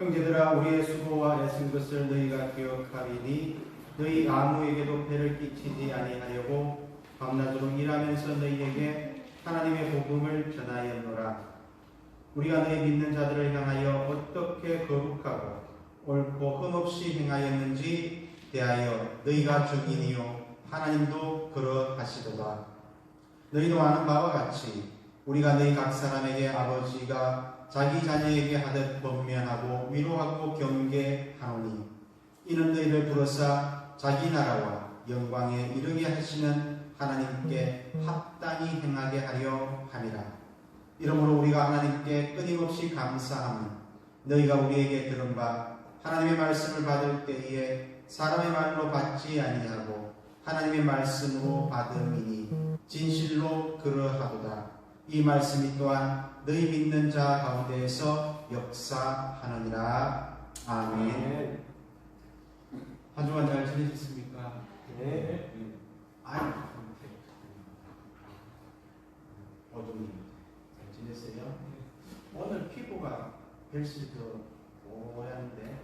형제들아 우리의 수고와 애쓴 것을 너희가 기억하리니 너희 아무에게도 배를 끼치지 아니하려고 밤낮으로 일하면서 너희에게 하나님의 복음을 전하였노라. 우리가 너희 믿는 자들을 향하여 어떻게 거룩하고 옳고 흠없이 행하였는지 대하여 너희가 증인이요 하나님도 그러하시도다. 너희도 아는 바와 같이 우리가 너희 각 사람에게 아버지가 자기 자녀에게 하듯 권면하고 위로하고 경계하노니 이는 너희를 부르사 자기 나라와 영광에 이르게 하시는 하나님께 합당히 행하게 하려 함이라. 이러므로 우리가 하나님께 끊임없이 감사하며 너희가 우리에게 들은 바 하나님의 말씀을 받을 때에 사람의 말로 받지 아니하고 하나님의 말씀으로 받음이니 진실로 그러하도다. 이 말씀이 또한 너희 믿는 자 가운데에서 역사하느니라. 아멘. 한 주간 잘 지내셨습니까? 네. 아유, 어둠이 잘 지냈어요? 오늘 피부가 별시 더 뽀얀데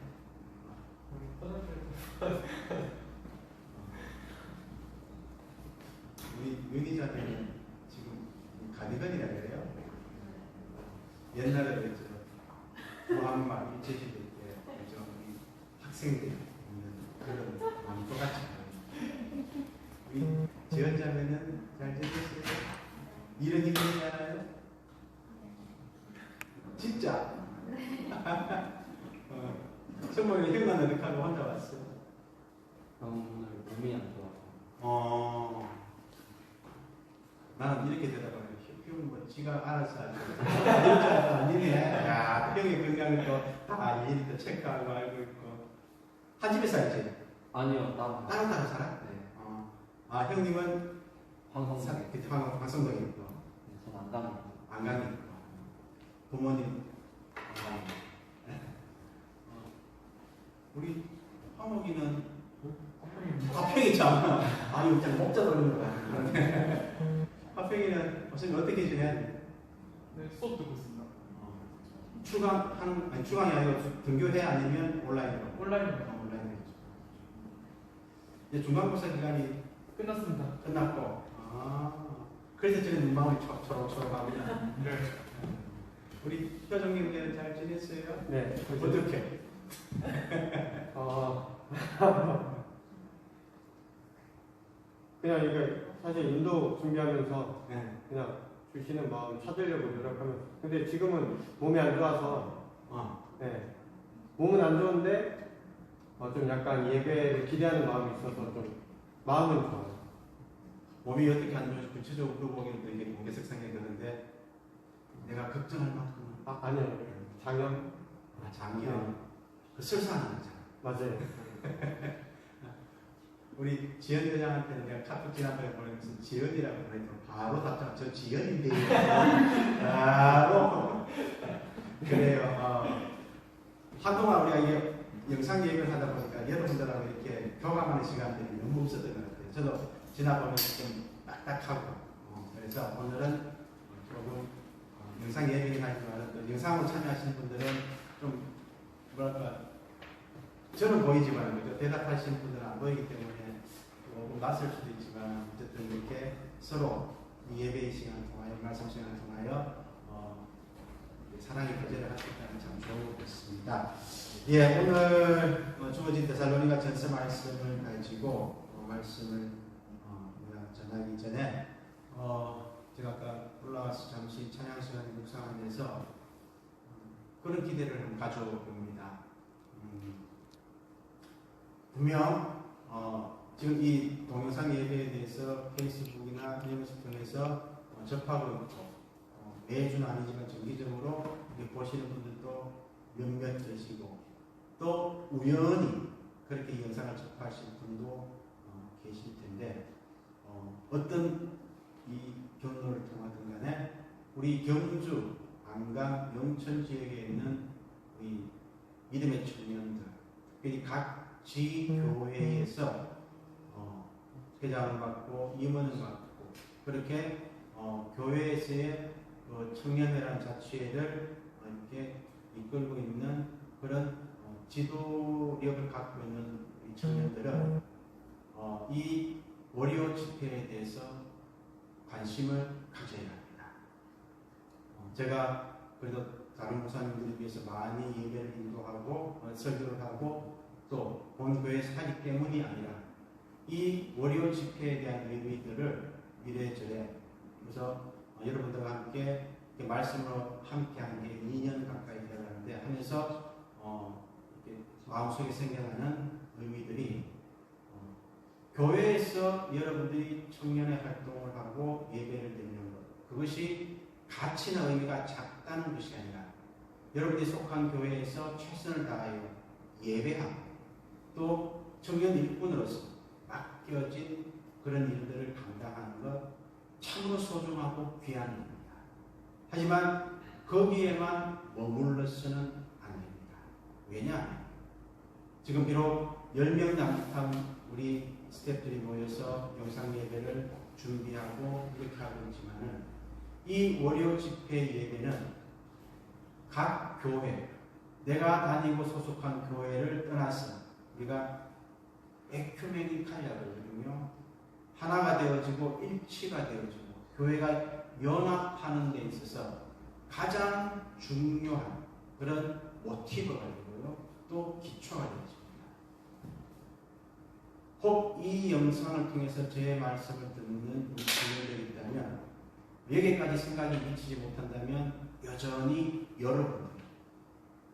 우리 윤희자매는 지금 가디건이라 그래요? 옛날에 그랬죠. 무한말 일제시대 때 그죠? 우리 학생들이 입는 그런 마음 똑같이 우리 지연자매는 잘 지냈어요? 일은 힘들잖아요? 진짜? 정말 형은 어떻게 하고 혼자 왔어? 오늘 몸이 안 좋아서. 나는 이렇게 대답하면 형은 뭐 지가 알아서 하지. 아니네. 야, 형의 건강을 또다 일일이 체크하고 알고 있고. 한 집에 살지? 아니요, 따로. 따로 살아? 네. 아, 형님은 황성동. 그때 황성동에 있고. 네, 전 안강에. 안강에 있고. 부모님 안강에. 네? 우리 화목이는 화평이잖아. 아유, 그냥 목자 돌리는 거야. 화평이는 선생님 어떻게 지내야 돼? 네, 수업 듣고 있습니다. 추강이 아니고 등교해 아니면 온라인으로? 온라인으로 온라인으로. 이제 중간고사 기간이 끝났습니다. 끝났고, 그래서 지금 마음이 초록초록합니다. 네. 우리 효정님께는 잘 지냈어요? 네. 어떻게? 그냥 이게 사실 인도 준비하면서 네. 그냥 주시는 마음 찾으려고 노력하면서 근데 지금은 몸이 안 좋아서 네. 몸은 안 좋은데 좀 약간 예배를 기대하는 마음이 있어서 좀 마음은 좋아요. 몸이 어떻게 안 좋은지 구체적으로 물어보기는 되게 공개석상에 되는데 내가 걱정할 만큼은 아니요. 장염? 장기요. 그 설사하는 거잖아. 맞아요. 우리 지연 대장한테는 내가 카톡 지난번에 보내면서 지연이라고 보냈더니 바로 답장. 저 지연인데요. 바로. 그래요. 한동안 우리가 이게 영상 예배를 하다 보니까 여러분들하고 이렇게 교감하는 시간들이 너무 없었던 것 같아요. 저도 지나보면 좀 딱딱하고. 그래서 오늘은 조금 영상 예배긴 하지만 또 영상으로 참여하시는 분들은 좀 뭐랄까 저는 보이지만 그죠? 대답하시는 분들은 안 보이기 때문에 조금 낯설 수도 있지만 어쨌든 이렇게 서로 이 예배의 시간을 통하여 말씀 시간을 통하여 사랑의 교제를 할 수 있다는 참 좋은 것 같습니다. 예, 오늘 주어진 데살로니가 전서 말씀을 가지고 말씀을 우리가 전하기 전에 제가 아까 올라와서 잠시 찬양 시간에 묵상하면서 그런 기대를 한번 가져봅니다. 분명 지금 이 동영상 예배에 대해서 페이스북이나 이런 통해서 접하고 있고 매주는 아니지만 정기적으로 보시는 분들도 몇몇 계시고 또 우연히 그렇게 이 영상을 접하실 분도 계실 텐데 어떤 이 경로를 통하든 간에 우리 경주, 안강, 영천 지역에 있는 우리 믿음의 청년들 특별히 각 지교회에서 회장을 맡고 임원을 맡고 그렇게 교회에서의 청년회라는 자치회를 이렇게 이끌고 있는 그런 지도력을 갖고 있는 이 청년들은 이 월요 집회에 대해서 관심을 가져야 합니다. 제가 그래도 다른 목사님들에 비해서 많이 예배를 인도하고 설교를 하고 또 본 교회에서 하기 때문이 아니라 이 월요 집회에 대한 의미들을 이래저래 그래서 여러분들과 함께 말씀으로 함께한 게 2년 가까이 되어가는데 하면서 이렇게 마음속에 생겨나는 의미들이 교회에서 여러분들이 청년의 활동을 하고 예배를 드리는 것 그것이 가치나 의미가 작다는 것이 아니라 여러분들이 속한 교회에서 최선을 다하여 예배하고 또 청년 일꾼으로서 맡겨진 그런 일들을 감당하는 것 참으로 소중하고 귀한 일입니다. 하지만 거기에만 머물러서는 안 됩니다. 왜냐? 지금 비록 10명 남짓한 우리 스태프들이 모여서 영상 예배를 준비하고 이렇게 하고 있지만은 이 월요 집회 예배는 각 교회, 내가 다니고 소속한 교회를 떠나서 우리가 에큐메니칼이라고 그러거든요. 하나가 되어지고 일치가 되어지고 교회가 연합하는 데 있어서 가장 중요한 그런 모티브가 되고요. 또 기초가 되어집니다. 혹 이 영상을 통해서 제 말씀을 듣는 우리 청년들이 있다면 여기까지 생각이 미치지 못한다면 여전히 여러분들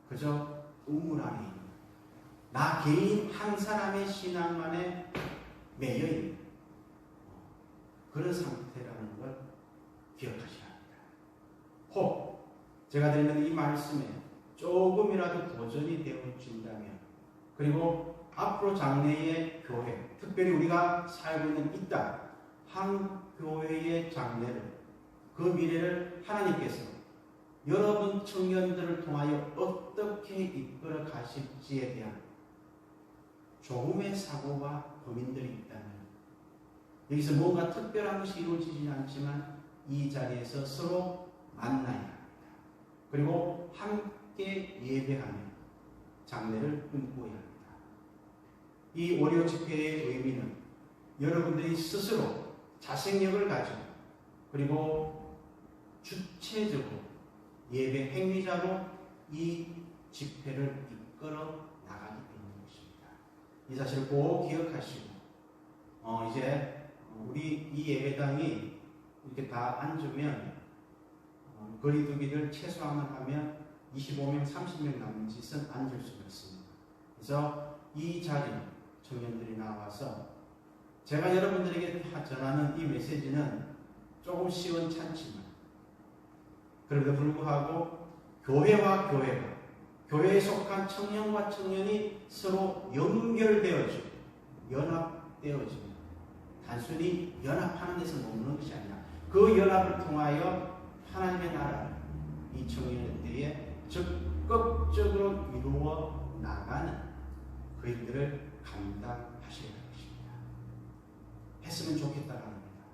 그저 우물 안에 있는 나 개인 한 사람의 신앙만에 매여 있는 그런 상태라는 걸 기억하셔야 합니다. 혹 제가 드리는 이 말씀에 조금이라도 도전이 되어진다면 그리고 앞으로 장래의 교회 특별히 우리가 살고 있는 이 땅 한 교회의 장래를 그 미래를 하나님께서 여러분 청년들을 통하여 어떻게 이끌어 가실지에 대한 조금의 사고와 고민들이 있다면 여기서 뭔가 특별한 것이 이루어지지는 않지만 이 자리에서 서로 만나야 합니다. 그리고 함께 예배하며 장래를 꿈꾸어야 합니다. 이 월요 집회의 의미는 여러분들이 스스로 자생력을 가지고 그리고 주체적으로 예배 행위자로 이 집회를 이끌어 나가기 때문인 것입니다. 이 사실을 꼭 기억하시고 이제 우리 이 예배당이 이렇게 다 앉으면 거리두기를 최소화만 하면 25명, 30명 남짓은 앉을 수가 있습니다. 그래서 이 자리 청년들이 나와서 제가 여러분들에게 전하는 이 메시지는 조금 시원찮지만 그럼에도 불구하고 교회와 교회가 교회에 속한 청년과 청년이 서로 연결되어지고 연합되어지고 단순히 연합하는 데서 머무는 것이 아니라 그 연합을 통하여 하나님의 나라를 이 청년들에 적극적으로 이루어 나가는 그 일들을 감당하셔야 할 것입니다. 했으면 좋겠다는 겁니다.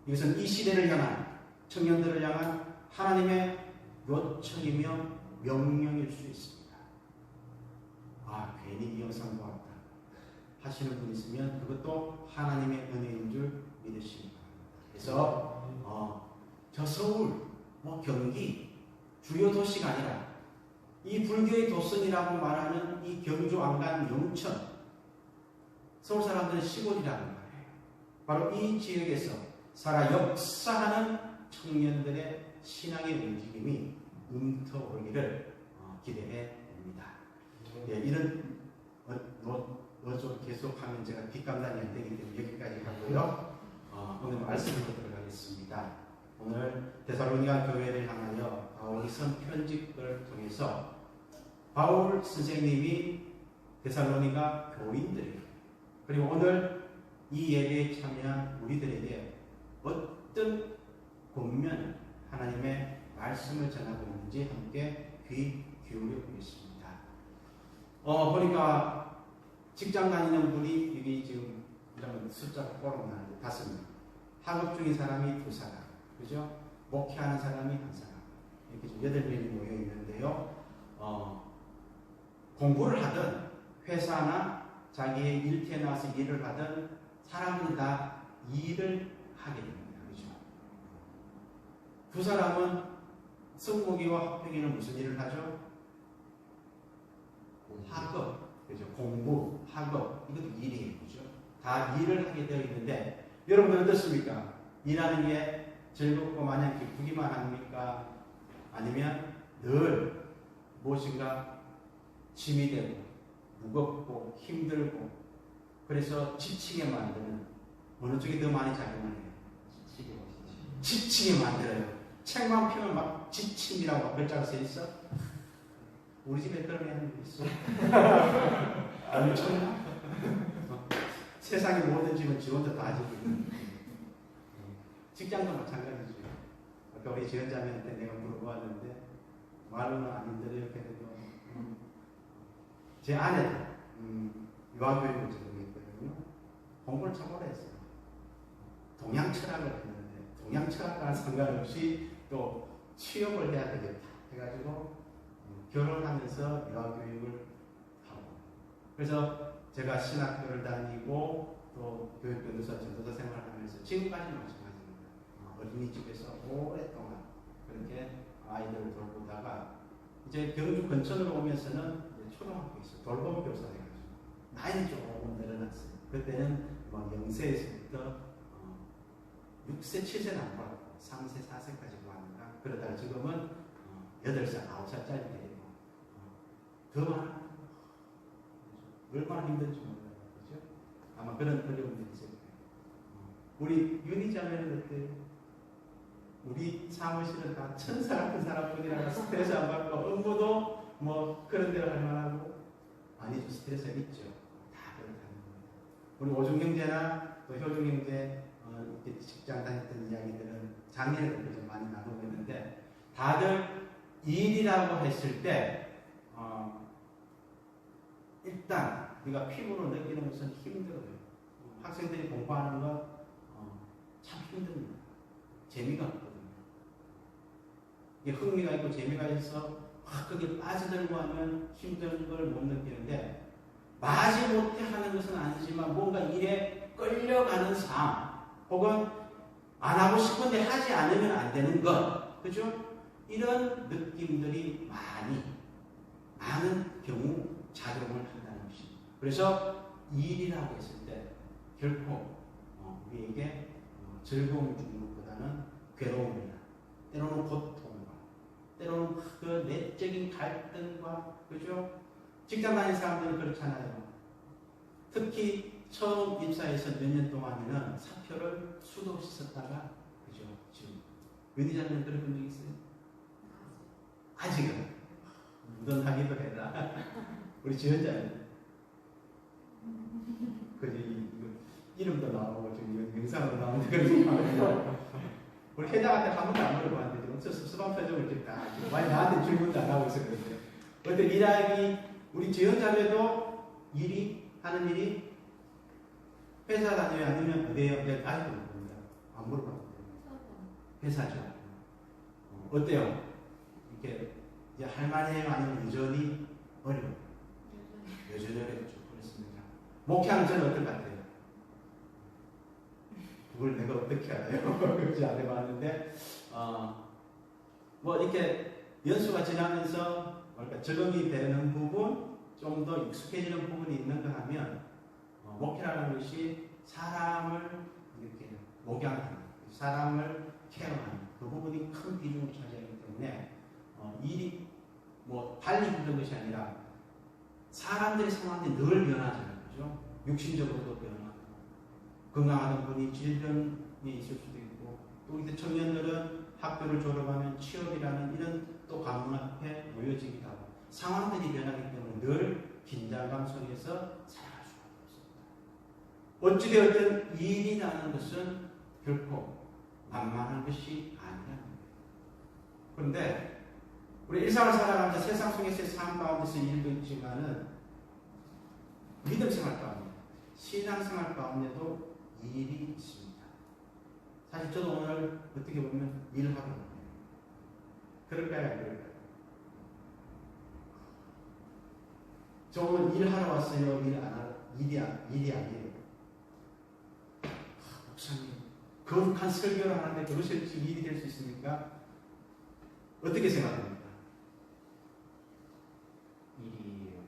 이것은 이 시대를 향한 청년들을 향한 하나님의 요청이며 명령일 수 있습니다. 괜히 이 영상 보았다 하시는 분 있으면 그것도 하나님의 은혜인 줄 믿으시기 바랍니다. 그래서 저 서울, 경기 주요 도시가 아니라 이 불교의 도성이라고 말하는 이 경주 안간 영천 서울 사람들은 시골이라는 말이에요. 바로 이 지역에서 살아 역사하는 청년들의 신앙의 움직임이 움터오기를 기대해 봅니다. 이런 어조 계속하면 제가 뒷감당이 안 되기 때문에 여기까지 하고요. 오늘 말씀으로 들어가겠습니다. 오늘 데살로니가 교회를 향하여 바울이 선 편집을 통해서 바울 선생님이 데살로니가 교인들 그리고 오늘 이 예배에 참여한 우리들에게 어떤 권면 하나님의 말씀을 전하고 있는지 함께 귀 기울여 보겠습니다. 보니까 직장 다니는 분이 여기 지금 숫자가 꼬록 나는데 5명, 학업 중인 사람이 2사람, 그죠? 목회하는 사람이 1사람, 이렇게 좀 8명이 모여 있는데요. 공부를 하든 회사나 자기의 일터에 나와서 일을 하든 사람은 다 일을 하게 됩니다. 그렇죠? 두 사람은 승목이와 합평이는 무슨 일을 하죠? 학업, 그죠? 공부, 학업, 이것도 일이에요. 그죠? 다 일을 하게 되어 있는데, 여러분들 어떻습니까? 일하는 게 즐겁고 마냥 기쁘기만 합니까? 아니면 늘 무엇인가 짐이 되고, 무겁고, 힘들고, 그래서 지치게 만드는, 어느 쪽이 더 많이 작용하네요? 지치게 만들어요. 책만 펴면 막 지침이라고 글자가 써 있어? 우리 집에 그런 애는 있어. 엄청나? 세상의 모든 집은 지 혼자 다 지고 있는. 직장도 마찬가지죠. 아까 우리 지원자매한테 내가 물어보았는데 말로는 안 힘들어요. 그래도 제 아내도 유아교육을 전공했거든요. 공부를 참 오래 했어요. 동양 철학을 했는데 동양 철학과는 상관없이 또 취업을 해야 되겠다 해가지고 결혼하면서 유아교육을 하고, 그래서 제가 신학교를 다니고 또 교육변호사 전도사 생활을 하면서 지금까지는 마찬가지입니다. 어린이집에서 오랫동안 그렇게 아이들을 돌보다가 이제 경주 근천으로 오면서는 이제 초등학교에서 돌봄 교사 해가지고 나이는 조금 늘어났어요. 그때는 뭐 0세에서부터 6세, 7세는 안 받았고 3세, 4세까지 왔는가. 그러다가 지금은 8살, 9살짜리 되고 더 많아. 얼마나 힘든지 몰라요. 그죠? 아마 그런 어려움들이 있을 거예요. 우리 윤희자매는 어때요? 우리 사무실은 다 천사 같은 사람뿐이라 스트레스 안 받고 업무도 뭐 그런 대로 할 만하고. 아니죠. 스트레스가 있죠. 다 그렇다는 겁니다. 우리 오중 형제나 또 효중 형제 이렇게 직장 다녔던 이야기들은 작년에도 좀 많이 나누고 있는데, 다들 일이라고 했을 때 일단 우리가 피부로 느끼는 것은 힘들어요. 학생들이 공부하는 거 참 힘듭니다. 재미가 없거든요. 이게 흥미가 있고 재미가 있어 거기에 빠져들고 하면 힘든 걸 못 느끼는데, 마지 못해 하는 것은 아니지만 뭔가 일에 끌려가는 삶, 혹은 안 하고 싶은데 하지 않으면 안 되는 것, 그죠? 이런 느낌들이 많은 경우 작용을 한다는 것입니다. 그래서 일이라고 했을 때 결코 우리에게 즐거움을 주는 것보다는 괴로움이나 때로는 고통과 때로는 그 내적인 갈등과, 그죠? 직장 다니는 사람들은 그렇잖아요. 특히 처음 입사해서 몇 년 동안에는 사표를 수도 없이 썼다가, 그죠? 지금 윤희자매는 그런 적 있어요? 아직은 무던하기도 해라. 우리 지원자는 그지 이름도 나오고 지금 영상으로 나오는데 그런 우리 회장한테 한 번도 안 물어봤는데 엄청 섭섭한 표정을 짓다. 많이 나한테 질문도 안 하고 있었는데 어떤 일하기 우리 지원자매도 하는 일이 회사 다녀요 아니면 어디에요? 내가 아직도 모릅니다. 안 물어봤는데 회사죠. 어때요? 이렇게 이제 할만해요 아니면 여전히 어려워요? 여전히 어렵죠. 그렇습니다. 목회하는 저는 어떨 것 같아요? 그걸 내가 어떻게 알아요? 그렇지 안 해봤는데 뭐 이렇게 연수가 지나면서 뭐랄까 적응이 되는 부분, 좀 더 익숙해지는 부분이 있는가 하면 목회라는 것이 사람을 이렇게 목양하는, 사람을 케어하는 그 부분이 큰 비중을 차지하기 때문에 일이 뭐 달리 힘든 것이 아니라 사람들의 상황이 늘 변하잖아요. 그죠? 육신적으로도 변하고 건강하던 분이 질병이 있을 수도 있고, 또 이제 청년들은 학교를 졸업하면 취업이라는 이런 또 관문 앞에 놓여지기도 하고 상황들이 변하기 때문에 늘 긴장감 속에서 살아갈 수밖에 없습니다. 어찌되었든 일이라는 것은 결코 만만한 것이 아니라는 거예요. 그런데 우리 일상을 살아가면서 세상 속에서의 삶 가운데서 일도 있지만은 믿음 생활 가운데, 신앙 생활 가운데도 일이 있습니다. 사실 저도 오늘 어떻게 보면 일을 하고 있는 거예요. 그럴까요? 안 그럴까요? 저는 일하러 왔어요. 일이 아니에요. 목사님, 거룩한 설교를 하는데 그것이 일이 될 수 있습니까? 어떻게 생각합니까? 일이에요.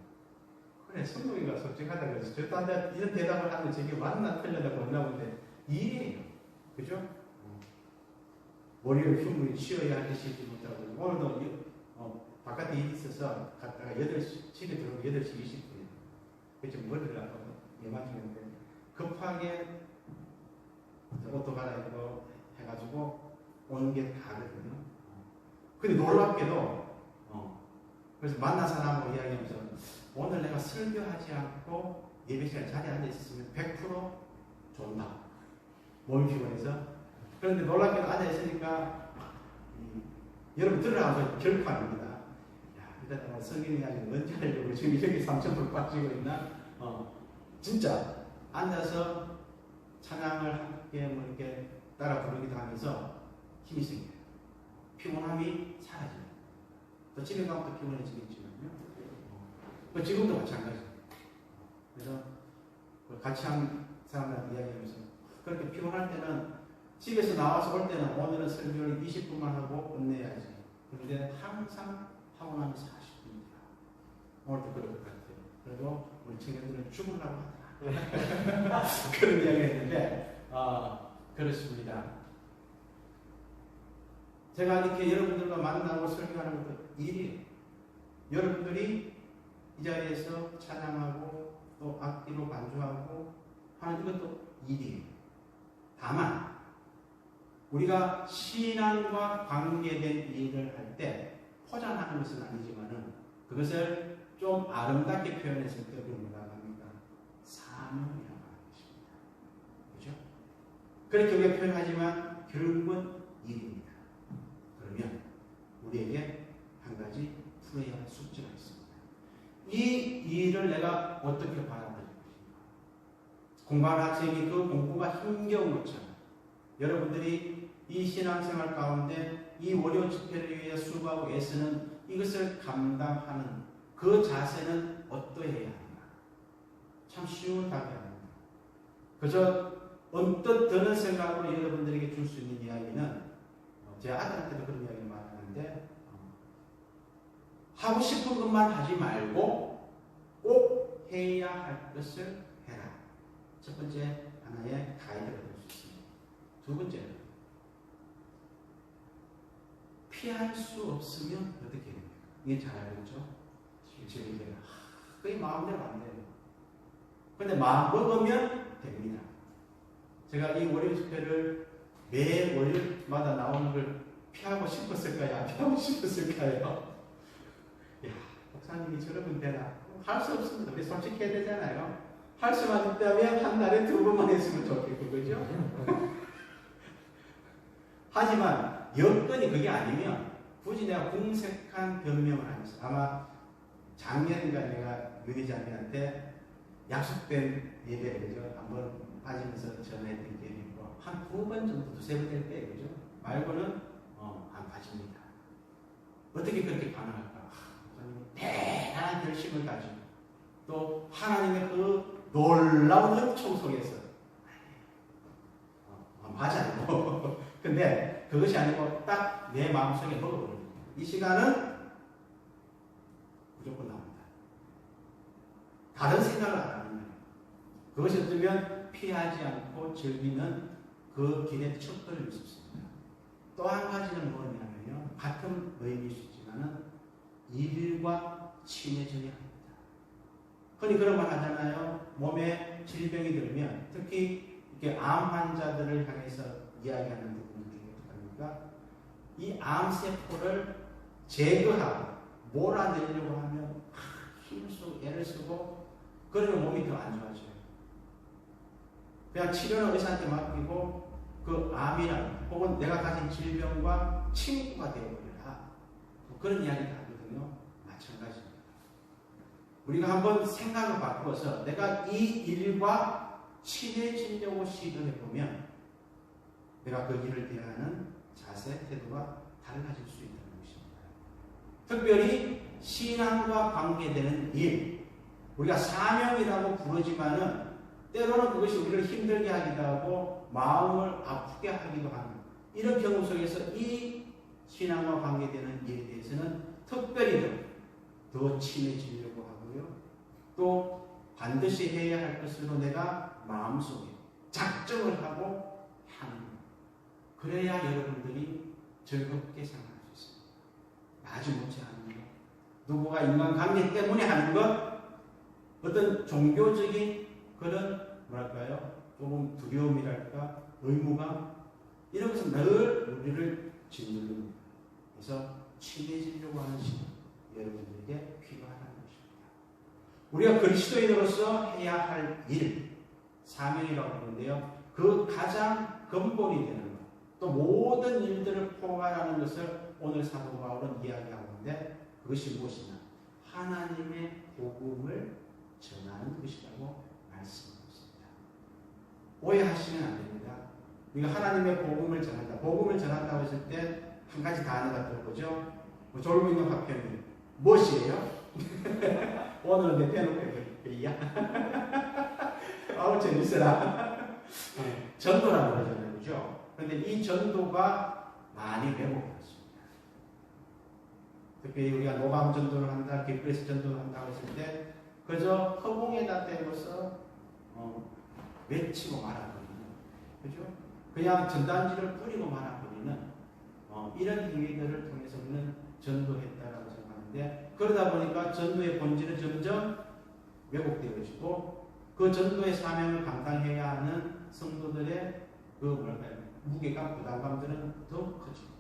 그래, 성동이가 솔직하다 그래서 저도 이런 대답을 하면 저게 맞나 틀렸나 모르나 본데 일이에요. 그죠? 월요일 휴무일 쉬어야 할 때 쉬지 못하고 오늘도 바깥에 일이 있어서 갔다가 8시, 집에 들어오면 8시 20분이에요. 그래서 머리를 아까 예맞추는데 급하게 옷도 갈아입고 해가지고 오는 게 다거든요. 근데 놀랍게도 그래서 만난 사람하고 이야기하면서 오늘 내가 설교하지 않고 예배 시간에 자리에 앉아 있었으면 100% 존다. 몸이 피곤해서. 그런데 놀랍게도 앉아 있으니까 여러분 들으라고 결코 아닙니다. 야, 이러다가 성경이 아직 언제 하려고 지금 이렇게 3,000% 빠지고 있나? 진짜 앉아서 찬양을 함께 뭐 이렇게 따라 부르기도 하면서 힘이 생겨요. 피곤함이 사라져요. 또 집에 가면 또 피곤해지겠지만요. 지금도 마찬가지예요. 그래서 같이 한 사람들한테 이야기하면서 그렇게 피곤할 때는 집에서 나와서 올 때는 오늘은 설교를 20분만 하고 끝내야지. 그런데 항상 하고 나면 40분이다. 오늘도 그럴 것 같아요. 그리고 우리 청년들은 죽으려고 하더라. 그런 이야기를 했는데 그렇습니다. 제가 이렇게 여러분들과 만나고 설교하는 것도 일이에요. 여러분들이 이 자리에서 찬양하고 또 악기로 반주하고 하는 이것도 일이에요. 다만 우리가 신앙과 관계된 일을 할 때 포장하는 것은 아니지만은 그것을 좀 아름답게 표현했을 때 그걸 뭐라고 합니까? 사명이라고 하는 것입니다. 그렇죠? 그렇게 우리가 표현하지만 결국은 일입니다. 그러면 우리에게 한 가지 풀어야 할 숙제가 있습니다. 이 일을 내가 어떻게 바라볼 것인가? 공부하는 학생이 그 공부가 힘겨운 것처럼 여러분들이 이 신앙생활 가운데 이 월요 집회를 위해 수고하고 애쓰는 이것을 감당하는 그 자세는 어떠해야 하는가? 참 쉬운 답이 아닙니다. 그저 언뜻 드는 생각으로 여러분들에게 줄 수 있는 이야기는 제 아들한테도 그런 이야기를 많이 하는데 하고 싶은 것만 하지 말고 꼭 해야 할 것을 해라. 첫 번째 하나의 가이드가 될 수 있습니다. 두 번째는 피할 수 없으면 어떻게 됩니까? 이게 잘 알겠죠? 지금 이제 그게 마음대로 안 돼요. 근데 마음 먹으면 됩니다. 제가 이 월요 집회를 매 월요일마다 나오는 걸 피하고 싶었을까요? 안 피하고 싶었을까요? 야, 목사님이 저러면 되나? 할 수 없습니다. 우리 솔직히 해야 되잖아요. 할 수만 있다면 한 달에 2번만 했으면 좋겠고, 그죠? 하지만 여건이 그게 아니면 굳이 내가 궁색한 변명을 하면서 아마 작년인가 내가 유기자님한테 약속된 예배를 그죠? 한번 빠지면서 전화했던 기억이 있고 한 2번 정도, 2-3번 될 때 그죠? 말고는 안 빠집니다. 어떻게 그렇게 가능할까? 대단한 결심을 가지고 또 하나님의 그 놀라운 은총 속에서 맞아요. 근데 그것이 아니고 딱 내 마음속에 먹어버립니다. 이 시간은 무조건 나옵니다. 다른 생각을 안 하는 거예요. 그것이 어쩌면 피하지 않고 즐기는 그 길의 첫걸음일 수 있습니다. 또 한 가지는 뭐냐면요. 같은 의미일 수 있지만은 일과 친해져야 합니다. 흔히 그런 말 하잖아요. 몸에 질병이 들면 특히 이렇게 암 환자들을 향해서 이야기하는 부분들이 어떡합니까? 이 암세포를 제거하고 몰아내려고 하면 힘을 쓰고 애를 쓰고 그러면 몸이 더 안 좋아져요. 그냥 치료는 의사한테 맡기고 그 암이란 혹은 내가 가진 질병과 친구가 되어버려라. 뭐 그런 이야기를 하거든요. 마찬가지입니다. 우리가 한번 생각을 바꾸어서 내가 이 일과 친해지려고 시도해보면 내가 그 일을 대하는 자세, 태도가 달라질 수 있다는 것입니다. 특별히 신앙과 관계되는 일, 우리가 사명이라고 부르지만은 때로는 그것이 우리를 힘들게 하기도 하고 마음을 아프게 하기도 하는 이런 경우 속에서 이 신앙과 관계되는 일에 대해서는 특별히 더 친해지려고 하고요. 또 반드시 해야 할 것으로 내가 마음속에 작정을 하고 하는 것. 그래야 여러분들이 즐겁게 생각할 수 있습니다. 마지못해 하는 것. 누구가 인간관계 때문에 하는 것, 어떤 종교적인 그런 뭐랄까요? 조금 두려움이랄까, 의무감 이런 것은 늘 우리를 짓누릅니다. 그래서 친해지려고 하는 시간 여러분들에게 필요하다는 것입니다. 우리가 그리스도인으로서 해야 할 일, 사명이라고 하는데요. 그 가장 근본이 되는 것, 또 모든 일들을 포괄하는 것을 오늘 사도 바울은 이야기하고 있는데 그것이 무엇이냐? 하나님의 복음을 전하는 것이라고 말씀하고 있습니다. 오해하시면 안 됩니다. 우리가 하나님의 복음을 전한다. 복음을 전한다고 했을 때 한 가지 단어가 들어보죠. 졸고 있는 화평이 무엇이에요? 오늘은 내 빼놓고 그이야. 아우 재밌어라. 전도라고 그러잖아요, 그죠? 그런데 이 전도가 많이 왜곡되었습니다. 특히 우리가 노방 전도를 한다, 기프레스 전도를 한다고 했을 때 그저 허공에다 대고서 외치고 말아버리는, 그죠? 그냥 전단지를 뿌리고 말아버리는 이런 행위들을 통해서 우리는 전도했다라고 생각하는데 그러다 보니까 전도의 본질은 점점 왜곡되어지고 그 전도의 사명을 감당해야 하는 성도들의 그 뭐랄까요? 무게감, 부담감들은 더 커지고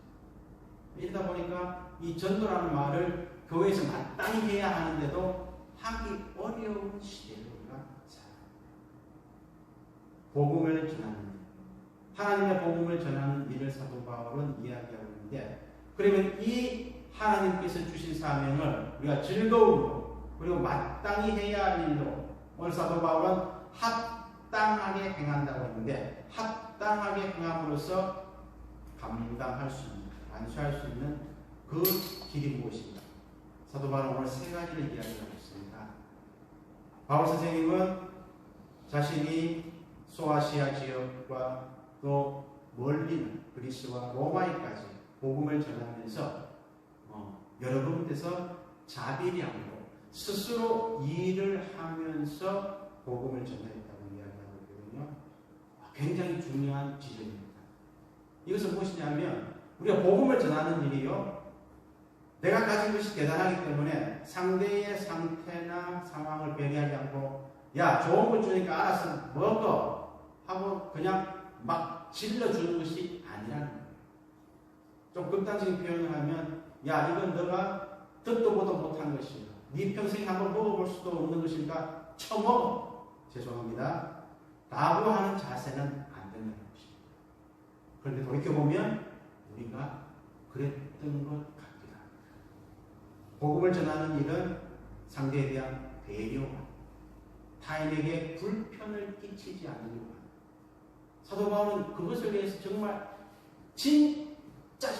이러다 보니까 이 전도라는 말을 교회에서 마땅히 해야 하는데도 하기 어려운 시대를 우리가 살아갑니다. 복음을 전하는 일, 하나님의 복음을 전하는 일을 사도 바울은 이야기하고 있는데 그러면 이 하나님께서 주신 사명을 우리가 즐거움으로 그리고 마땅히 해야 할 일로 오늘 사도 바울은 합당하게 행한다고 했는데 합당하게 행함으로써 감당할 수 있는, 완수할 수 있는 그 길이 무엇인가? 사도 바울은 오늘 세 가지를 이야기하고 있습니다. 바울 선생님은 자신이 소아시아 지역과 또 멀리는 그리스와 로마에까지 복음을 전하면서 여러 군데서 자비량으로 스스로 일을 하면서 복음을 전했다고 이야기하고 있거든요. 굉장히 중요한 지점입니다. 이것은 무엇이냐면 우리가 복음을 전하는 일이요. 내가 가진 것이 대단하기 때문에 상대의 상태나 상황을 배려하지 않고 야 좋은 거 주니까 알아서 먹어 하고 그냥 막 질러주는 것이 아니라는 거예요. 좀 극단적인 표현을 하면 야 이건 너가 듣도 보도 못한 것이야. 네 평생에 한번 먹어볼 수도 없는 것이니까 처먹어. 죄송합니다. 라고 하는 자세는 안 된다는 것입니다. 그런데 돌이켜보면 우리가 그랬던 것 같기도 합니다. 복음을 전하는 일은 상대에 대한 배려와 타인에게 불편을 끼치지 않으려고 합니다. 사도 바울은 그것을 위해서 정말 진짜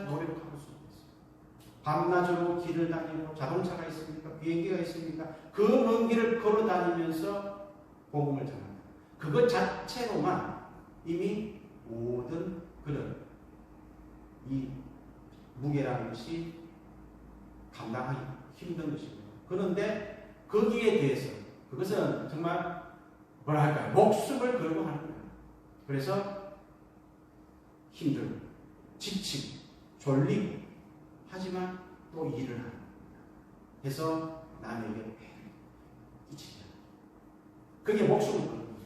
노력하고 있습니다. 밤낮으로 길을 다니고 자동차가 있습니까? 비행기가 있습니까? 그 먼 길을 걸어 다니면서 복음을 전한다. 그것 자체로만 이미 모든 그런 이 무게라는 것이 감당하기 힘든 것입니다. 그런데 거기에 대해서 그것은 정말 뭐랄까요? 목숨을 걸고 하는 거예요. 그래서 힘들고 지치고 졸리고 하지만 또 일을 하는 겁니다. 해서 남에게 배를 끼치지 않아요. 그게 목숨을 거는 거예요.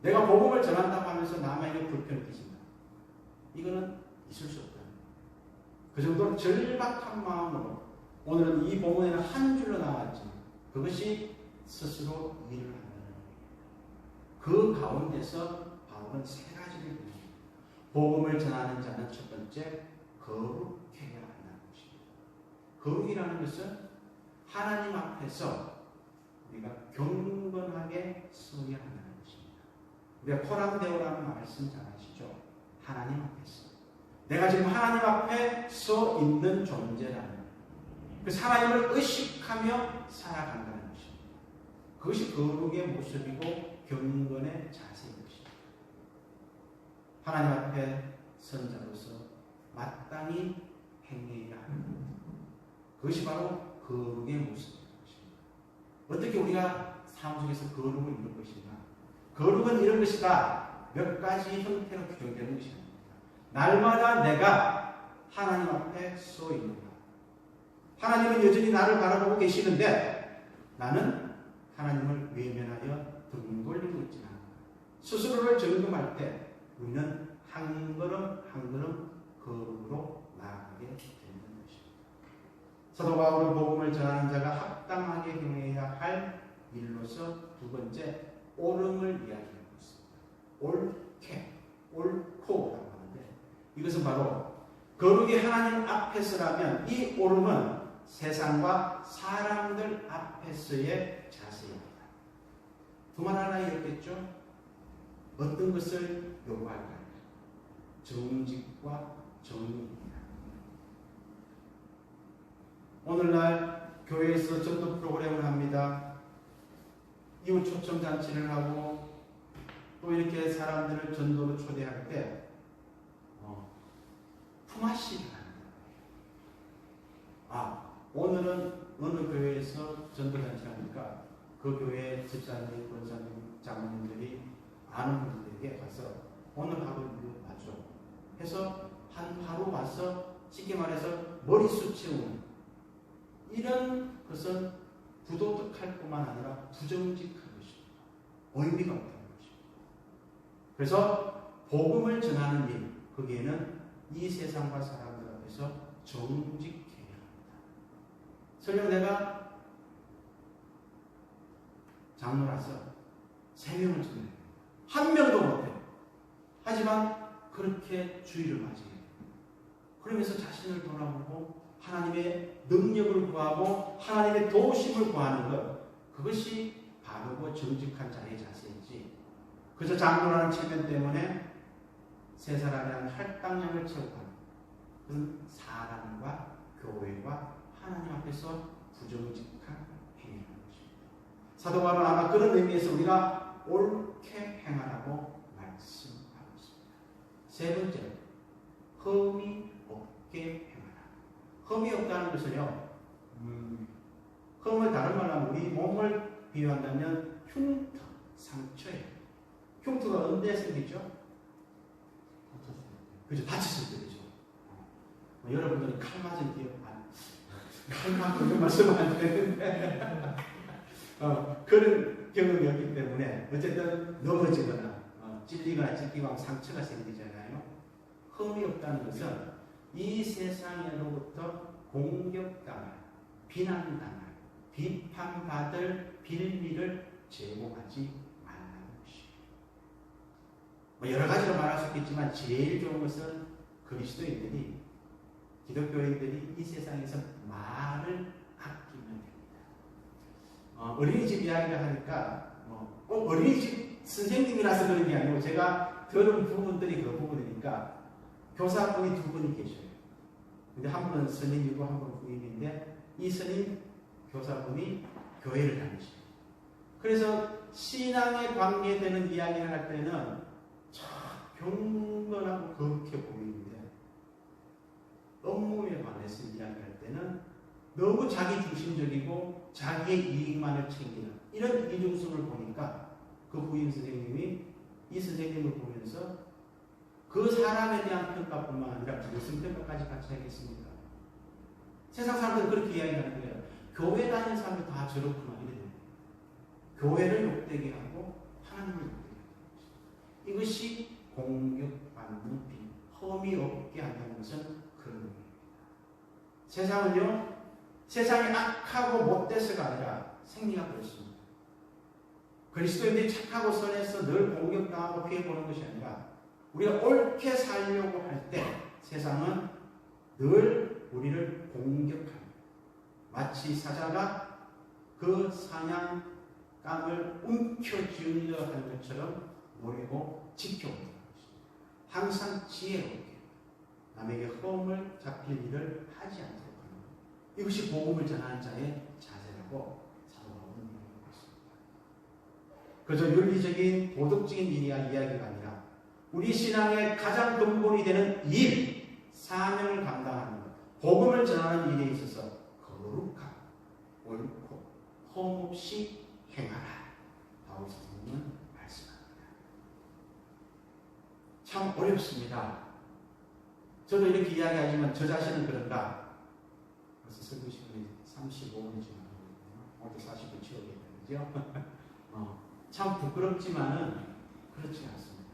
내가 복음을 전한다고 하면서 남에게 불편을 끼친다. 이거는 있을 수 없다. 그 정도로 절박한 마음으로 오늘은 이 본문에는 한 줄로 나왔지만 그것이 스스로 일을 한다는 거예요. 그 가운데서 바울은 세 가지를 봅니다. 복음을 전하는 자는 첫 번째 거룩해야 한다는 것입니다. 거룩이라는 것은 하나님 앞에서 우리가 경건하게 서야 한다는 것입니다. 우리가 코람데오라는 말씀 잘 아시죠? 하나님 앞에서 내가 지금 하나님 앞에 서 있는 존재라는 그 하나님을 의식하며 살아간다는 것입니다. 그것이 거룩의 모습이고 경건의 자세인 것입니다. 하나님 앞에 선자로서 마땅히 행해야 하는 그것이 바로 거룩의 모습인 것입니다. 어떻게 우리가 삶 속에서 거룩을 이룰 것인가? 거룩은 이런 것이다. 몇 가지 형태로 규정되는 것이 아닙니다. 날마다 내가 하나님 앞에 서 있는다. 하나님은 여전히 나를 바라보고 계시는데 나는 하나님을 외면하여 등 돌리고 있지 않는다. 스스로를 점검할 때 우리는 한 걸음 한 걸음 거룩으로 나아가게 되는 것입니다. 사도 바울은 복음을 전하는 자가 합당하게 행해야 할 일로서 두 번째 옳음을 이야기하고 있습니다. 옳게, 옳고라고 하는데 이것은 바로 거룩이 하나님 앞에서라면 이 옳음은 세상과 사람들 앞에서의 자세입니다. 두 말 하나 이었겠죠? 어떤 것을 요구할까요? 정직과 정의입니다. 오늘날 교회에서 전도 프로그램을 합니다. 이웃 초청 잔치를 하고 또 이렇게 사람들을 전도로 초대할 때 품앗이를 합니다. 오늘은 어느 교회에서 전도잔치 하니까 그 교회 집사님, 권사님, 장로님들이 아는 분들에게 가서 오늘 하루 일로 와줘 해서 한 하루 와서 쉽게 말해서 머리숱 채우는 이런 것은 부도덕할 뿐만 아니라 부정직한 것입니다. 의미가 없다는 것입니다. 그래서 복음을 전하는 일, 거기에는 이 세상과 사람들 앞에서 정직해야 합니다. 설령 내가 장로라서 3명을 전해요. 한 명도 못해요. 하지만 그렇게 주의를 맞이해요. 그러면서 자신을 돌아보고 하나님의 능력을 구하고 하나님의 도우심을 구하는 것, 그것이 바르고 정직한 자의 자세이지 그저 장로라는 체면 때문에 세 사람이 한 할당량을 채우고 하는 그런 사람과 교회와 하나님 앞에서 부정직한 행위라는 것입니다. 사도 바울은 아마 그런 의미에서 우리가 옳게 행하라고 말씀하고 있습니다. 세 번째, 흠이 없게 행하라. 흠이 없다는 것은요, 흠을 다른 말로 하면 우리 몸을 비유한다면 흉터, 상처예요. 흉터가 언제 생기죠? 그죠? 다쳤을 때, 그죠? 여러분들은 칼 맞은 기억 칼 맞고 이런 말씀은 안 되는데 그런 경험이 없기 때문에 어쨌든 넘어지거나 찔리거나 찢기고 상처가 생기잖아요. 흠이 없다는 것은 이 세상에로부터 공격당할, 비난당할, 비판받을 빌미를 제공하지 말라는 것입니다. 여러 가지로 말할 수 있겠지만 제일 좋은 것은 그리스도인들이, 기독교인들이 이 세상에서 말을 아끼면 됩니다. 어린이집 이야기를 하니까 어린이집 선생님이라서 그런 게 아니고 제가 들은 부분들이 그 부분이니까 교사분이 2분이 계셔요. 근데 한 분은 선임이고 한 분은 부임인데 이 선임 교사분이 교회를 다니셔요. 그래서 신앙에 관계되는 이야기를 할 때는 참 경건하고 거룩해 보이는데 업무에 관해서 이야기할 때는 너무 자기 중심적이고 자기의 이익만을 챙기는 이런 이중성을 보니까 그 부임 선생님이 이 선생님을 보면서 그 사람에 대한 평가뿐만 아니라 무슨 평가까지 같이 하겠습니까? 세상 사람들은 그렇게 이야기하는 거예요. 교회 다니는 사람들 다 저렇구나 이래 돼요. 교회를 욕되게 하고 하나님을 욕되게 하는 것입니다. 이것이 공격받는 빈, 험이 없게 한다는 것은 그런 의미입니다. 세상은요, 세상이 악하고 못돼서가 아니라 생리가 그렇습니다. 그리스도인들이 착하고 선해서 늘 공격당하고 피해보는 것이 아니라 우리가 옳게 살려고 할 때 세상은 늘 우리를 공격합니다. 마치 사자가 그 사냥감을 움켜쥐으려 하는 것처럼 노리고 지켜온다는 것입니다. 항상 지혜롭게 남에게 험을 잡힐 일을 하지 않도록 하는 것. 이것이 복음을 전하는 자의 자세라고 사도 바울은 얘기하고 있습니다. 그저 윤리적인 도덕적인 이야기가 아니라 우리 신앙의 가장 근본이 되는 일, 사명을 감당하는 것, 복음을 전하는 일에 있어서 거룩하고 옳고 험없이 행하라. 바울 사도는 말씀합니다. 참 어렵습니다. 저도 이렇게 이야기하지만 저 자신은 그런가? 벌써 설교 시간이 35분이 지나거든요. 오늘 40분 채우겠다는 거죠. 참 부끄럽지만은 그렇지 않습니다.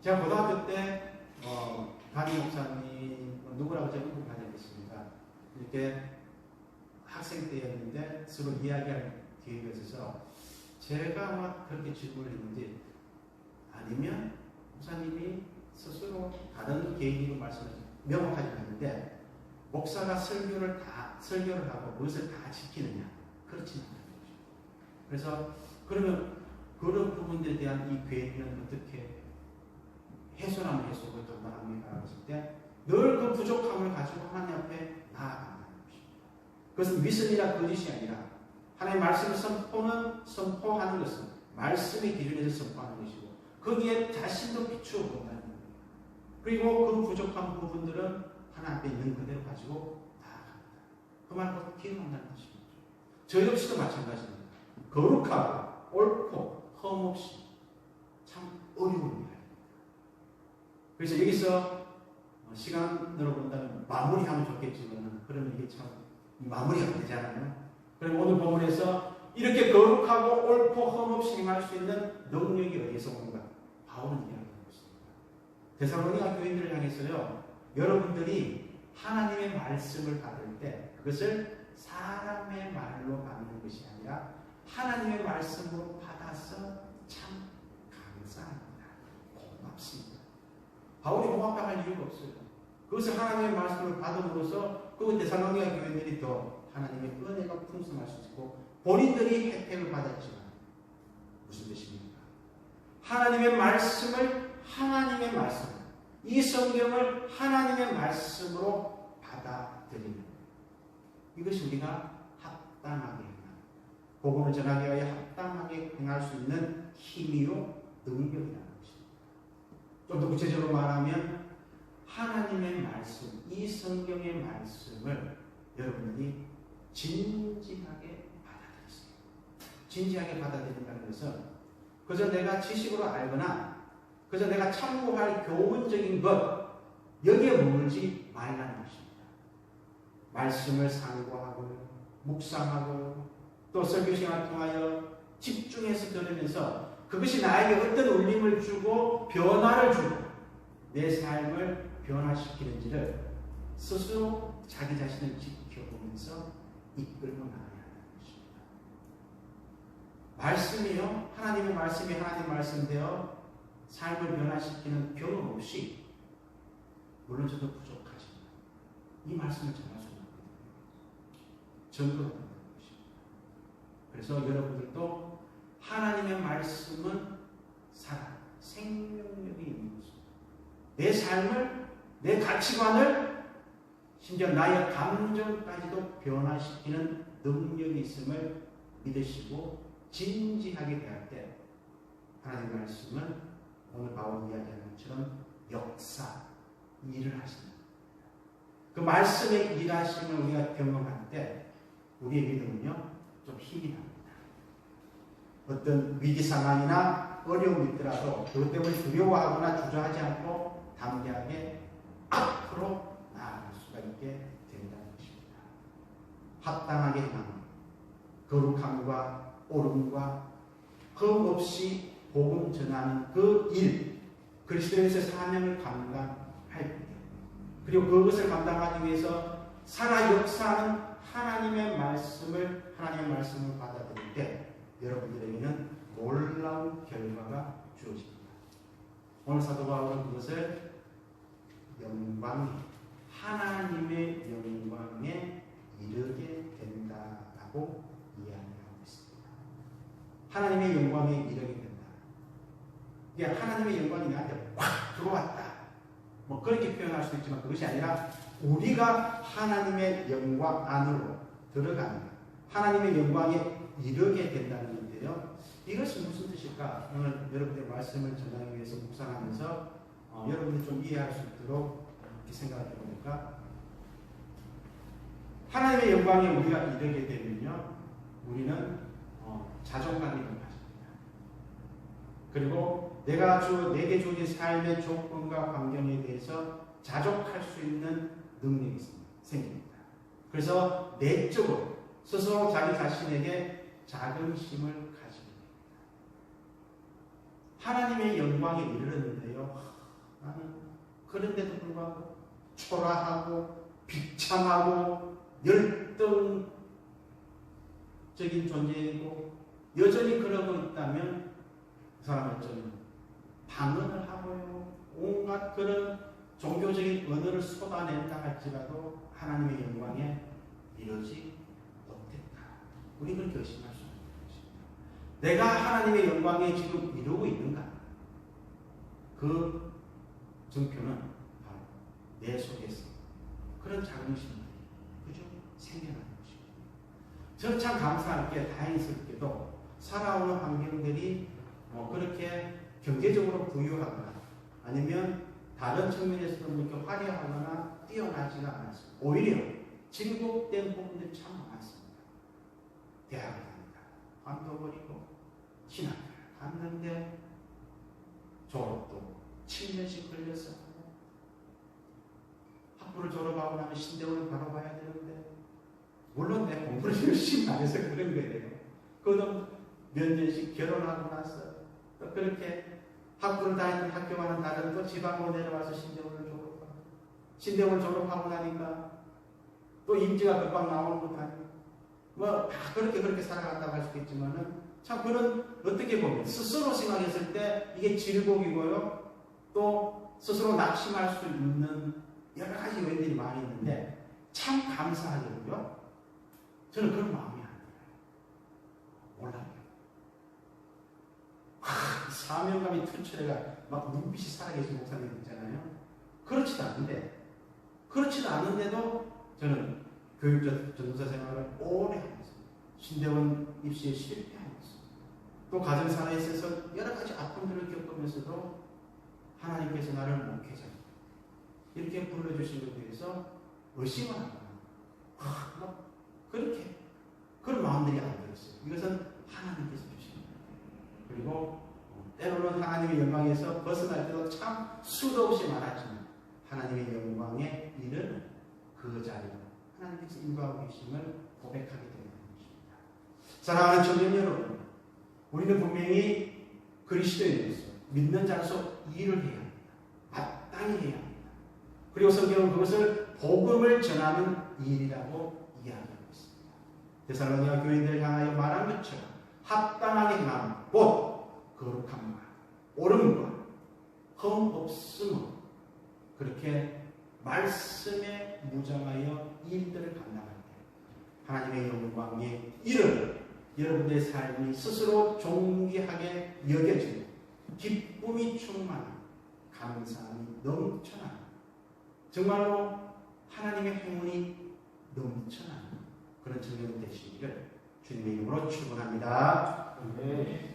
제가 고등학교 때 담임 목사님 누구라고 제가 언급하지 않겠습니다. 이렇게 학생 때였는데 서로 이야기할 기회가 있어서 제가 막 그렇게 질문을 했는지 아니면 목사님이 스스로 다른 계기로 말씀하신 명확하지 않는데 목사가 설교를 하고 그것을 다 지키느냐? 그렇지는 않은 거죠. 그래서 그러면 그런 부분들에 대한 이 괴리는 어떻게 해소하면 해소를 감당합니까? 했을 때 늘 그 부족함을 가지고 하나님 앞에 나아간다는 것입니다. 그것은 위선이나 거짓이 아니라 하나님의 말씀을 선포하는 것은 말씀의 기준에서 선포하는 것이고 거기에 자신도 비추어 본다는 겁니다. 그리고 그 부족한 부분들은 하나님 앞에 있는 그대로 가지고 나아갑니다. 그 말로 기억한다는 것입니다. 저희 역시도 마찬가지입니다. 거룩하고 옳고 험없이 참 어려운 일입니다. 그래서 여기서 시간으로 본다면 마무리하면 좋겠지만 그러면 이게 참 마무리가 안 되잖아요. 그럼 오늘 본문에서 이렇게 거룩하고 옳고 험없이 행할 수 있는 능력이 어디에서 오는가? 바울은 이야기하고 있습니다. 데살로니가 교인들을 향해서요. 여러분들이 하나님의 말씀을 받을 때 그것을 사람의 말로 받는 것이 아니라 하나님의 말씀으로 받아서 참 감사합니다. 고맙습니다. 바울이 고맙다고 할 이유가 없어요. 그것을 하나님의 말씀을 받음으로써 그 데살로니가 교인들이 더 하나님의 은혜가 풍성할 수 있고 본인들이 혜택을 받았지만 무슨 뜻입니까? 하나님의 말씀을 이 성경을 하나님의 말씀으로 받아들이는 이것이 우리가 합당하게 행하는 복음을 전하기 위하여 합당하게 행할 수 있는 힘이요 능력이라는 것입니다. 좀 더 구체적으로 말하면 하나님의 말씀, 이 성경의 말씀을 여러분들이 진지하게 받아들이세요. 진지하게 받아들인다는 것은 그저 내가 지식으로 알거나 그저 내가 참고할 교훈적인 것 여기에 머물지 말라는 것입니다. 말씀을 상고하고 묵상하고 또 설교 시간을 통하여 집중해서 들으면서 그것이 나에게 어떤 울림을 주고 변화를 주고 내 삶을 변화시키는지를 스스로 자기 자신을 지켜보면서 이끌고 나가야 하는 것입니다. 말씀이요. 하나님의 말씀이 하나님의 말씀되어 삶을 변화시키는 경험 없이 물론 저도 부족하지만 이 말씀을 전할 수 없는 증거가 된다는 것입니다. 그래서 여러분들도 하나님의 말씀은 살아 생명력이 있는 것입니다. 내 삶을 내 가치관을 심지어 나의 감정까지도 변화시키는 능력이 있음을 믿으시고 진지하게 대할 때 하나님의 말씀은 오늘 바울이 이야기하는 것처럼 역사, 일을 하신다. 그 말씀의 일하심을 우리가 경험할 때 우리의 믿음은요 좀 힘이 납니다. 어떤 위기 상황이나 어려움이 있더라도 그것 때문에 두려워하거나 주저하지 않고 담대하게 앞으로 나아갈 수가 있게 된다는 것입니다. 합당하게 행하는 거룩함과 옳음과 흠 없이 복음 전하는 그 일, 그리스도인의 사명을 감당할 때 그리고 그것을 감당하기 위해서 살아 역사하는 하나님의 말씀을 받아들일 때 여러분들에게는 놀라운 결과가 주어집니다. 오늘 사도 바울은 그것을 하나님의 영광에 이르게 된다라고 이야기하고 있습니다. 하나님의 영광에 이르게 된다. 이게 하나님의 영광이 나한테 확 들어왔다. 뭐 그렇게 표현할 수 있지만 그것이 아니라 우리가 하나님의 영광 안으로 들어가는 하나님의 영광에 이르게 된다는 건데요. 이것을 이것이 무슨 뜻일까? 오늘 여러분들 말씀을 전하기 위해서 묵상하면서 여러분들이 좀 이해할 수 있도록 이렇게 생각해 보니까 하나님의 영광에 우리가 이르게 되면요, 우리는 자존감이 높아집니다. 그리고 내게 주어진 삶의 조건과 환경에 대해서 자족할 수 있는 능력이 생깁니다. 그래서 내적으로 스스로 자기 자신에게 자긍심을 가지게 됩니다. 하나님의 영광에 이르렀는데요, 나는 그런데도 불구하고 초라하고 비참하고 열등적인 존재이고 여전히 그러고 있다면 그 사람은 좀 방언을 하고요, 온갖 그런 종교적인 언어를 쏟아낸다 할지라도 하나님의 영광에 이르지 못했다. 우리 그렇게 의심할 수 없는 것입니다. 내가 하나님의 영광에 지금 이루고 있는가? 그 증표는 바로 내 속에서 그런 자긍심들이 그죠? 생겨나는 것입니다. 저는 참 감사하게 다행스럽게도 살아오는 환경들이 그렇게 경제적으로 부유하거나 아니면 다른 측면에서도 이렇게 화려하거나 뛰어나지가 않았습니다. 오히려 즐겁된 부분들이 참 많습니다. 대학을 갑니다. 관둬버리고 신학교를 갔는데 졸업도 7년씩 걸려서 학부를 졸업하고 나면 신대원을 바로 가야 되는데 물론 내 공부를 열심히 안 해서 그런 거예요. 그것도 몇 년씩 결혼하고 나서 또 그렇게 학부를 다니는 학교와는 다른 또 지방으로 내려와서 신대원을 졸업하고 신대원을 졸업하고 나니까 또 임지가 금방 나오는 것도 아니고 뭐 다 그렇게 살아간다고 할 수 있지만은 참 그런 어떻게 보면 스스로 생각했을 때 이게 질곡이고요, 또 스스로 낙심할 수 있는 여러 가지 요인들이 많이 있는데 참 감사하게도요, 저는 그런 마음이 안 들어요. 몰라요. 사명감이 투철해가 막 눈빛이 살아계신 목사님 있잖아요. 그렇지도 않은데도 저는 교육적 전도사 생활을 오래 하면서 신대원 입시에 실패하면서 또 가정사회에 있어서 여러 가지 아픔들을 겪으면서도 하나님께서 나를 목회자 이렇게 불러주신 것에 대해서 의심을 하거나 그렇게 그런 마음들이 안 들었어요. 이것은 하나님께서 주신 거예요. 그리고 때로는 하나님의 영광에서 벗어날 때도 참 수도 없이 많았지만 하나님의 영광에 이르는 그 자리로 하나님께서 인도하고 계심을 고백하게 되는 것입니다. 사랑하는 청년 여러분, 우리는 분명히 그리스도인으로서 믿는 자로서 일을 해야 합니다. 마땅히 해야 합니다. 그리고 성경은 그것을 복음을 전하는 일이라고 이야기하고 있습니다. 데살로니가 교인들을 향하여 말한 것처럼 합당하게 행함, 곧 거룩함과 옳음과 흠 없음으로 그렇게 말씀에 무장하여 일들을 감당할 때 하나님의 영광에 이르는 여러분들의 삶이 스스로 존귀하게 여겨지고 기쁨이 충만한 감사함이 넘쳐나는 정말로 하나님의 행운이 넘쳐나는 그런 청년 되시기를 주님의 이름으로 축원합니다. 네.